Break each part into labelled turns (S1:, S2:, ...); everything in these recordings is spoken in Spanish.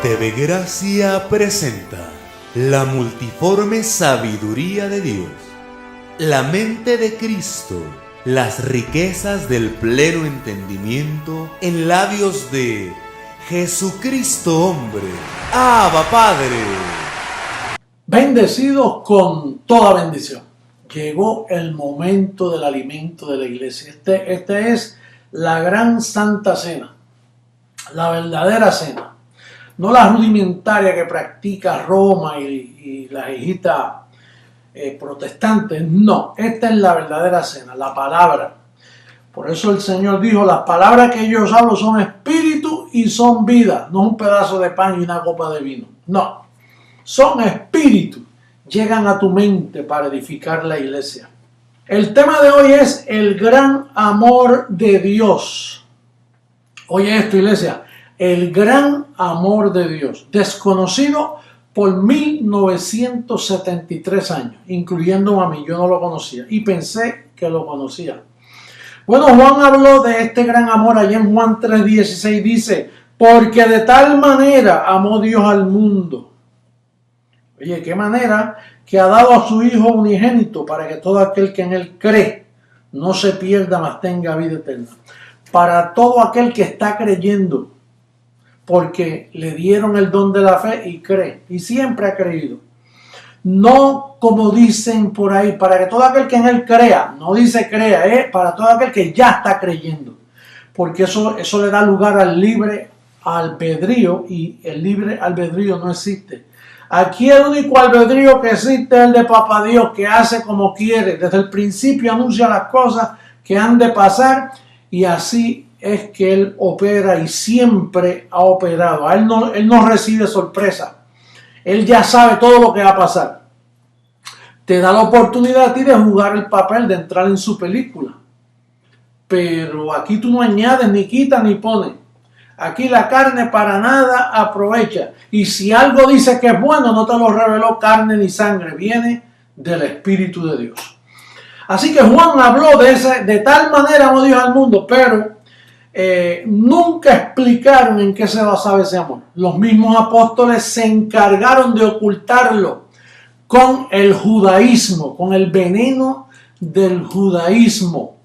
S1: TV Gracia presenta la multiforme sabiduría de Dios, la mente de Cristo, las riquezas del pleno entendimiento en labios de Jesucristo hombre. ¡Abba, Padre!
S2: Bendecidos con toda bendición. Llegó el momento del alimento de la iglesia. Este es la gran santa cena, la verdadera cena. No la rudimentaria que practica Roma y las hijitas protestantes. No, esta es la verdadera cena, la palabra. Por eso el Señor dijo, las palabras que yo os hablo son espíritu y son vida. No un pedazo de pan y una copa de vino. No, son espíritu. Llegan a tu mente para edificar la iglesia. El tema de hoy es el gran amor de Dios. Oye esto, iglesia. El gran amor de Dios, desconocido por 1973 años, incluyendo a mí. Yo no lo conocía y pensé que lo conocía. Bueno, Juan habló de este gran amor allá en Juan 3:16, dice, porque de tal manera amó Dios al mundo. Oye, qué manera, que ha dado a su Hijo unigénito para que todo aquel que en él cree no se pierda, mas tenga vida eterna. Para todo aquel que está creyendo, porque le dieron el don de la fe y cree, y siempre ha creído. No como dicen por ahí, para que todo aquel que en él crea, no dice crea, para todo aquel que ya está creyendo, porque eso le da lugar al libre albedrío, y el libre albedrío no existe. Aquí el único albedrío que existe es el de Papá Dios, que hace como quiere, desde el principio anuncia las cosas que han de pasar, y así es que Él opera y siempre ha operado. Él no recibe sorpresa. Él ya sabe todo lo que va a pasar. Te da la oportunidad a ti de jugar el papel, de entrar en su película. Pero aquí tú no añades, ni quitas, ni pones. Aquí la carne para nada aprovecha. Y si algo dice que es bueno, no te lo reveló carne ni sangre. Viene del Espíritu de Dios. Así que Juan habló de tal manera amó Dios al mundo, pero nunca explicaron en qué se basaba ese amor. Los mismos apóstoles se encargaron de ocultarlo con el judaísmo, con el veneno del judaísmo.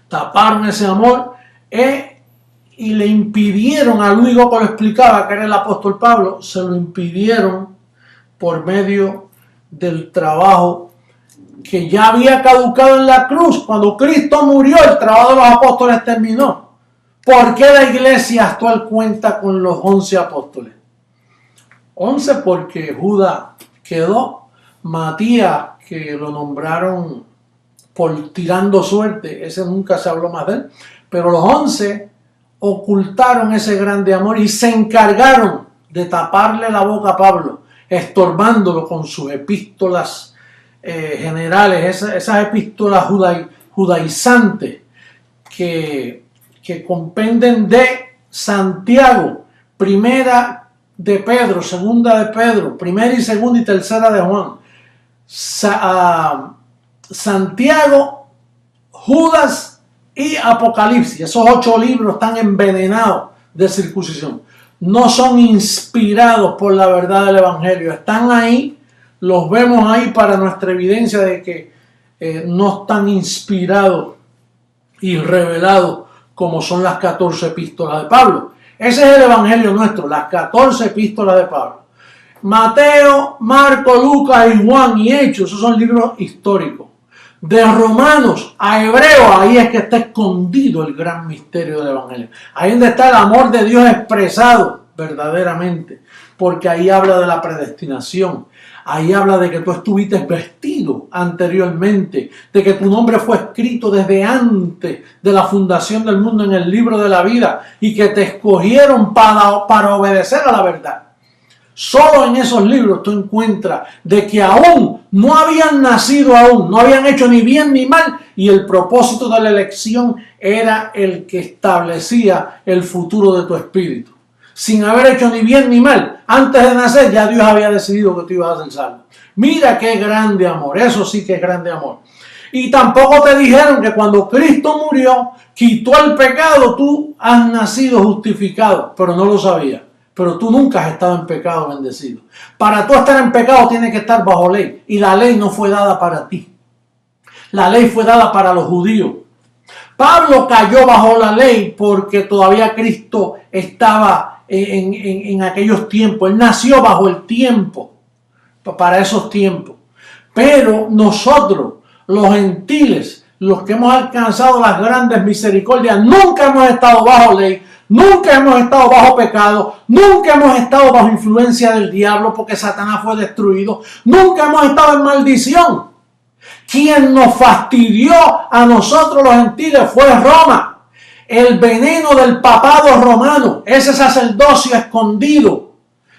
S2: Taparon ese amor y le impidieron al único que lo explicaba, que era el apóstol Pablo, se lo impidieron por medio del trabajo que ya había caducado en la cruz. Cuando Cristo murió, el trabajo de los apóstoles terminó. ¿Por qué la iglesia actual cuenta con los 11 apóstoles? 11 porque Judas quedó, Matías, que lo nombraron por tirando suerte, ese nunca se habló más de él, pero los 11 ocultaron ese grande amor y se encargaron de taparle la boca a Pablo, estorbándolo con sus epístolas generales, esas epístolas judaizantes que compenden de Santiago, primera de Pedro, segunda de Pedro, primera y segunda y tercera de Juan, Santiago, Judas y Apocalipsis. Esos 8 libros están envenenados de circuncisión. No son inspirados por la verdad del Evangelio. Están ahí. Los vemos ahí para nuestra evidencia de que no están inspirados y revelados como son las 14 epístolas de Pablo. Ese es el evangelio nuestro, las 14 epístolas de Pablo. Mateo, Marco, Lucas y Juan y Hechos, esos son libros históricos. De Romanos a Hebreos, ahí es que está escondido el gran misterio del evangelio. Ahí es donde está el amor de Dios expresado verdaderamente, porque ahí habla de la predestinación. Ahí habla de que tú estuviste vestido anteriormente, de que tu nombre fue escrito desde antes de la fundación del mundo en el libro de la vida y que te escogieron para obedecer a la verdad. Solo en esos libros tú encuentras de que aún no habían nacido aún, no habían hecho ni bien ni mal, y el propósito de la elección era el que establecía el futuro de tu espíritu. Sin haber hecho ni bien ni mal, antes de nacer ya Dios había decidido que tú ibas a ser salvo. Mira qué grande amor, eso sí que es grande amor. Y tampoco te dijeron que cuando Cristo murió, quitó el pecado, tú has nacido justificado, pero no lo sabías. pero tú nunca has estado en pecado, bendecido. Para tú estar en pecado tienes que estar bajo ley, y la ley no fue dada para ti. La ley fue dada para los judíos. Pablo cayó bajo la ley porque todavía Cristo estaba en aquellos tiempos. Él nació bajo el tiempo, para esos tiempos. Pero nosotros, los gentiles, los que hemos alcanzado las grandes misericordias, nunca hemos estado bajo ley, nunca hemos estado bajo pecado, nunca hemos estado bajo influencia del diablo porque Satanás fue destruido, nunca hemos estado en maldición. Quien nos fastidió a nosotros los gentiles fue Roma, el veneno del papado romano, ese sacerdocio escondido,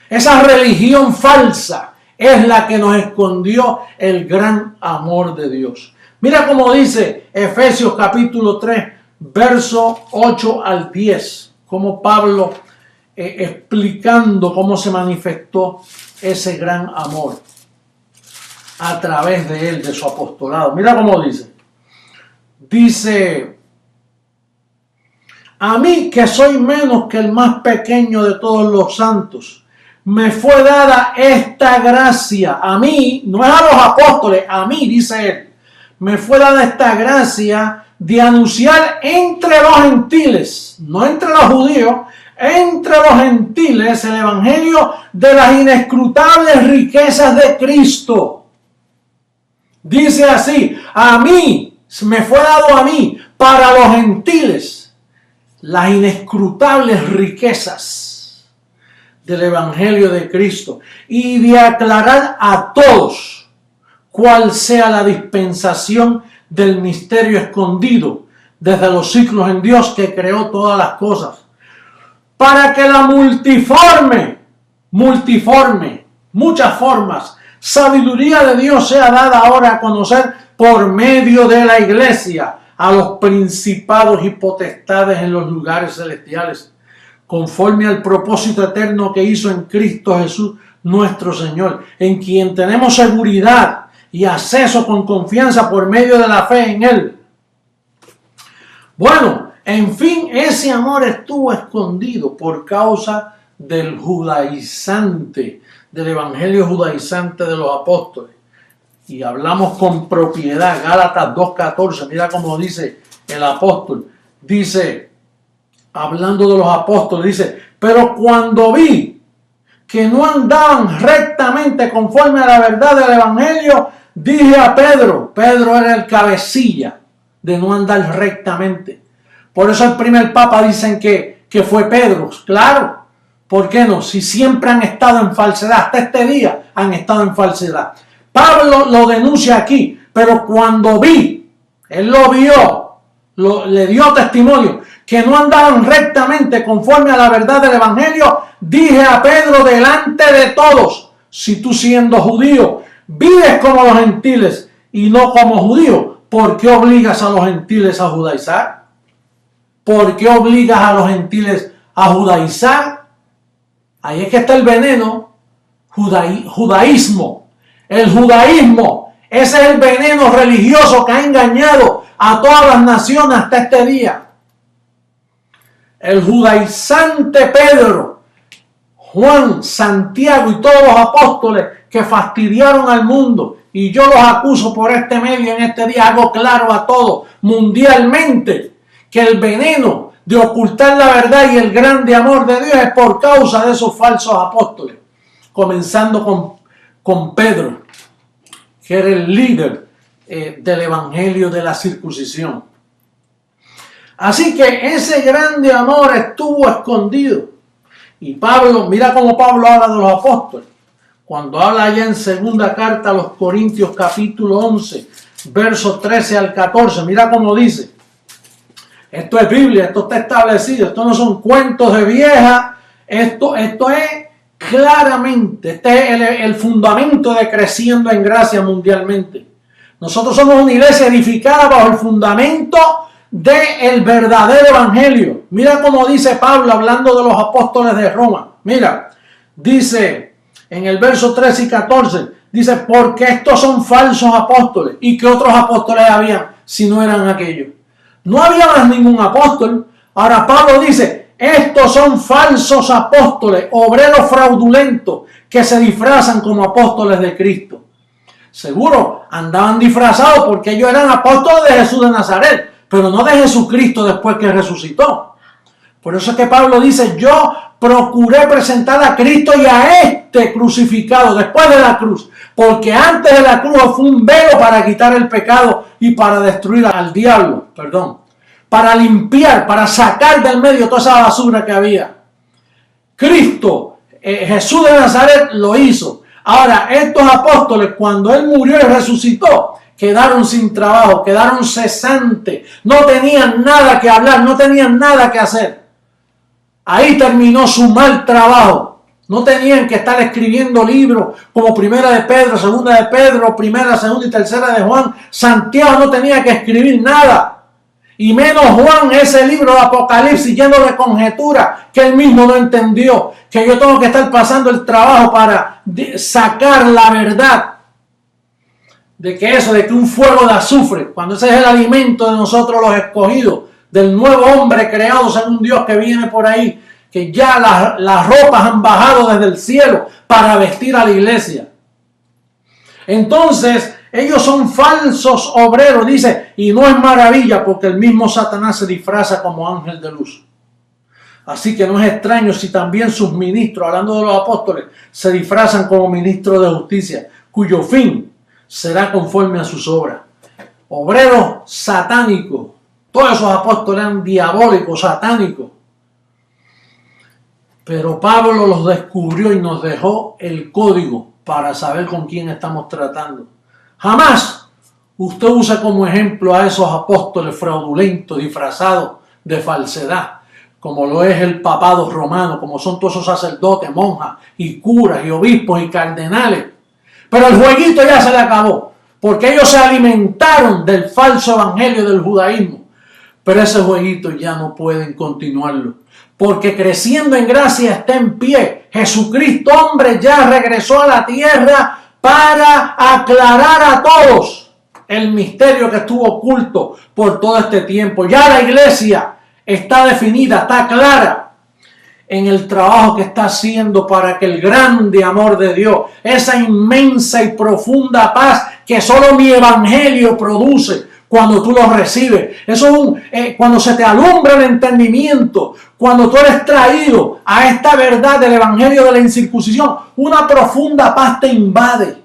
S2: esa religión falsa es la que nos escondió el gran amor de Dios. Mira cómo dice Efesios capítulo 3, verso 8 al 10, como Pablo explicando cómo se manifestó ese gran amor a través de él, de su apostolado. Mira cómo dice. Dice, a mí que soy menos que el más pequeño de todos los santos, me fue dada esta gracia. A mí, no es a los apóstoles, a mí, dice él, me fue dada esta gracia de anunciar entre los gentiles, no entre los judíos, entre los gentiles, el evangelio de las inescrutables riquezas de Cristo. Dice así, a mí, me fue dado a mí, para los gentiles, las inescrutables riquezas del evangelio de Cristo y de aclarar a todos cuál sea la dispensación del misterio escondido desde los siglos en Dios que creó todas las cosas, para que la multiforme, muchas formas, sabiduría de Dios sea dada ahora a conocer por medio de la iglesia a los principados y potestades en los lugares celestiales, conforme al propósito eterno que hizo en Cristo Jesús nuestro Señor, en quien tenemos seguridad y acceso con confianza por medio de la fe en Él. Bueno, en fin, ese amor estuvo escondido por causa del judaizante, del evangelio judaizante de los apóstoles. Y hablamos con propiedad, Gálatas 2:14, mira cómo dice el apóstol. Dice, hablando de los apóstoles, dice, pero cuando vi que no andaban rectamente conforme a la verdad del evangelio, dije a Pedro era el cabecilla de no andar rectamente. Por eso el primer papa dicen que fue Pedro. Claro, ¿por qué no? Si siempre han estado en falsedad, hasta este día han estado en falsedad. Pablo lo denuncia aquí, pero cuando vi, él lo vio, le dio testimonio, que no andaban rectamente conforme a la verdad del evangelio, dije a Pedro delante de todos, si tú siendo judío, vives como los gentiles y no como judíos, ¿por qué obligas a los gentiles a judaizar? ¿Por qué obligas a los gentiles a judaizar? Ahí es que está el veneno, judaísmo. El judaísmo, ese es el veneno religioso que ha engañado a todas las naciones hasta este día. El judaizante Pedro, Juan, Santiago y todos los apóstoles que fastidiaron al mundo, y yo los acuso por este medio en este día, hago claro a todos mundialmente que el veneno de ocultar la verdad y el grande amor de Dios es por causa de esos falsos apóstoles, comenzando con Pedro, que era el líder del evangelio de la circuncisión. Así que ese grande amor estuvo escondido. Y Pablo, mira cómo Pablo habla de los apóstoles. Cuando habla allá en segunda carta a los Corintios capítulo 11, versos 13 al 14, mira cómo dice. Esto es Biblia, esto está establecido, esto no son cuentos de vieja, esto es claramente, este es el fundamento de creciendo en gracia mundialmente. Nosotros somos una iglesia edificada bajo el fundamento del verdadero evangelio. Mira cómo dice Pablo hablando de los apóstoles de Roma. Mira, dice en el verso 13 y 14, dice, porque estos son falsos apóstoles. ¿Y qué otros apóstoles había si no eran aquellos? No había más ningún apóstol. Ahora Pablo dice, estos son falsos apóstoles, obreros fraudulentos que se disfrazan como apóstoles de Cristo. Seguro andaban disfrazados porque ellos eran apóstoles de Jesús de Nazaret, pero no de Jesucristo después que resucitó. Por eso es que Pablo dice, yo procuré presentar a Cristo y a este crucificado después de la cruz, porque antes de la cruz fue un velo para quitar el pecado y para destruir al diablo, para limpiar, para sacar del medio toda esa basura que había. Cristo, Jesús de Nazaret lo hizo. Ahora, estos apóstoles, cuando Él murió y resucitó, quedaron sin trabajo, quedaron cesantes, no tenían nada que hablar, no tenían nada que hacer. Ahí terminó su mal trabajo. No tenían que estar escribiendo libros como Primera de Pedro, Segunda de Pedro, Primera, Segunda y Tercera de Juan. Santiago no tenía que escribir nada. Y menos Juan, ese libro de Apocalipsis lleno de conjeturas que él mismo no entendió. Que yo tengo que estar pasando el trabajo para sacar la verdad. De que un fuego de azufre, cuando ese es el alimento de nosotros los escogidos, del nuevo hombre creado según Dios que viene por ahí, que ya las ropas han bajado desde el cielo para vestir a la iglesia. Entonces, ellos son falsos obreros, dice, y no es maravilla porque el mismo Satanás se disfraza como ángel de luz. Así que no es extraño si también sus ministros, hablando de los apóstoles, se disfrazan como ministros de justicia, cuyo fin será conforme a sus obras. Obreros satánicos. Todos esos apóstoles eran diabólicos, satánicos. Pero Pablo los descubrió y nos dejó el código para saber con quién estamos tratando. Jamás usted use como ejemplo a esos apóstoles fraudulentos, disfrazados de falsedad, como lo es el papado romano, como son todos esos sacerdotes, monjas y curas y obispos y cardenales. Pero el jueguito ya se le acabó, porque ellos se alimentaron del falso evangelio del judaísmo. Pero ese jueguito ya no pueden continuarlo, porque creciendo en gracia está en pie. Jesucristo, hombre, ya regresó a la tierra para aclarar a todos el misterio que estuvo oculto por todo este tiempo. Ya la iglesia está definida, está clara en el trabajo que está haciendo para que el grande amor de Dios, esa inmensa y profunda paz que solo mi evangelio produce, cuando tú lo recibes, eso es cuando se te alumbra el entendimiento, cuando tú eres traído a esta verdad del evangelio de la incircuncisión, una profunda paz te invade,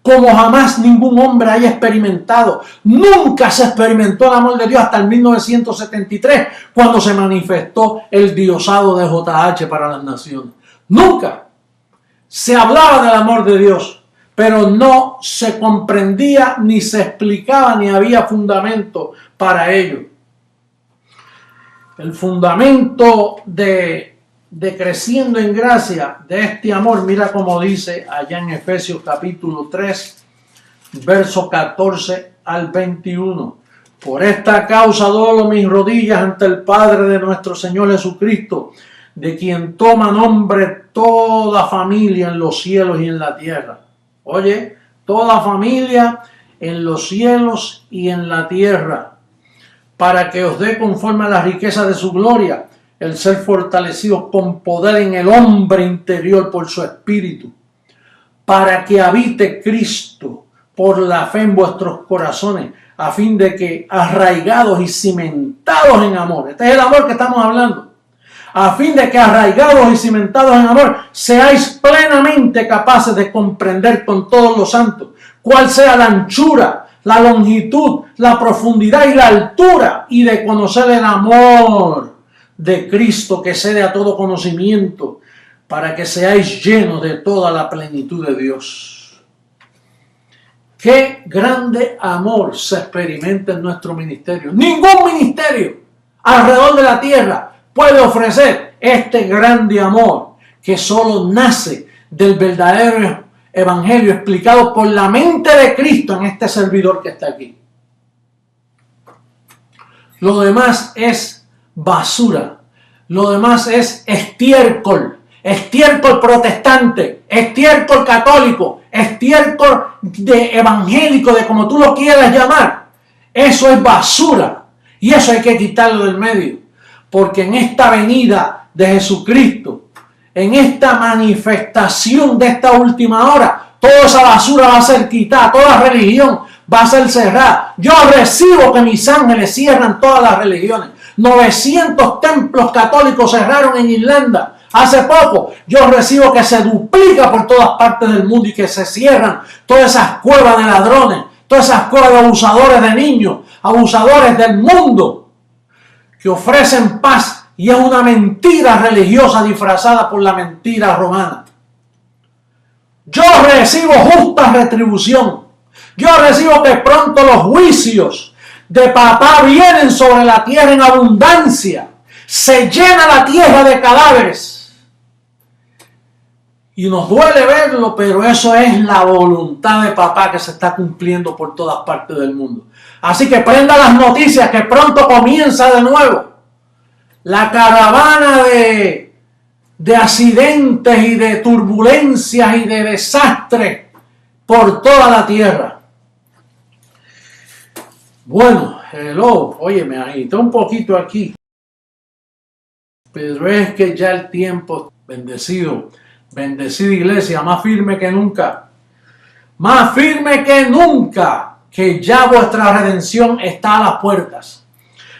S2: como jamás ningún hombre haya experimentado. Nunca se experimentó el amor de Dios hasta el 1973, cuando se manifestó el diosado de JH para las naciones. Nunca se hablaba del amor de Dios, pero no se comprendía, ni se explicaba, ni había fundamento para ello. El fundamento de creciendo en gracia de este amor, mira cómo dice allá en Efesios capítulo 3, verso 14 al 21. Por esta causa doblo mis rodillas ante el Padre de nuestro Señor Jesucristo, de quien toma nombre toda familia en los cielos y en la tierra. Oye, toda familia en los cielos y en la tierra, para que os dé conforme a la riqueza de su gloria, el ser fortalecidos con poder en el hombre interior por su espíritu, para que habite Cristo por la fe en vuestros corazones, a fin de que arraigados y cimentados en amor, este es el amor que estamos hablando, a fin de que arraigados y cimentados en amor, seáis plenamente capaces de comprender con todos los santos cuál sea la anchura, la longitud, la profundidad y la altura, y de conocer el amor de Cristo que excede a todo conocimiento, para que seáis llenos de toda la plenitud de Dios. Qué grande amor se experimenta en nuestro ministerio. Ningún ministerio alrededor de la tierra puede ofrecer este grande amor que solo nace del verdadero evangelio explicado por la mente de Cristo en este servidor que está aquí. Lo demás es basura. Lo demás es estiércol. Estiércol protestante, estiércol católico, estiércol de evangélico, de como tú lo quieras llamar. Eso es basura y eso hay que quitarlo del medio. porque en esta venida de Jesucristo, en esta manifestación de esta última hora, toda esa basura va a ser quitada, toda religión va a ser cerrada. Yo recibo que mis ángeles cierran todas las religiones. 900 templos católicos cerraron en Irlanda hace poco. Yo recibo que se duplica por todas partes del mundo y que se cierran todas esas cuevas de ladrones, todas esas cuevas de abusadores de niños, abusadores del mundo, que ofrecen paz y es una mentira religiosa disfrazada por la mentira romana. Yo recibo justa retribución. Yo recibo que pronto los juicios de papá vienen sobre la tierra en abundancia. Se llena la tierra de cadáveres. Y nos duele verlo, pero eso es la voluntad de papá que se está cumpliendo por todas partes del mundo. Así que prenda las noticias que pronto comienza de nuevo la caravana de accidentes y de turbulencias y de desastres por toda la tierra. Bueno, hello, oye, me agité un poquito aquí, pero es que ya el tiempo, bendecida iglesia, más firme que nunca, que ya vuestra redención está a las puertas.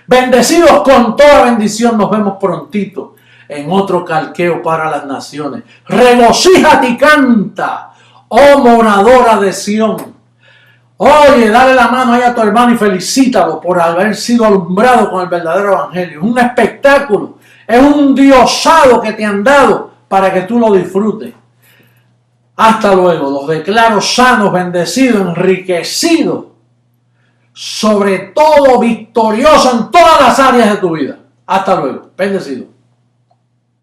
S2: Bendecidos con toda bendición, nos vemos prontito en otro calqueo para las naciones. Regocíjate y canta, oh moradora de Sión. Oye, dale la mano ahí a tu hermano y felicítalo por haber sido alumbrado con el verdadero evangelio. Es un espectáculo, es un diosado que te han dado para que tú lo disfrutes. Hasta luego, los declaro sanos, bendecidos, enriquecidos, sobre todo victorioso en todas las áreas de tu vida. Hasta luego, bendecido.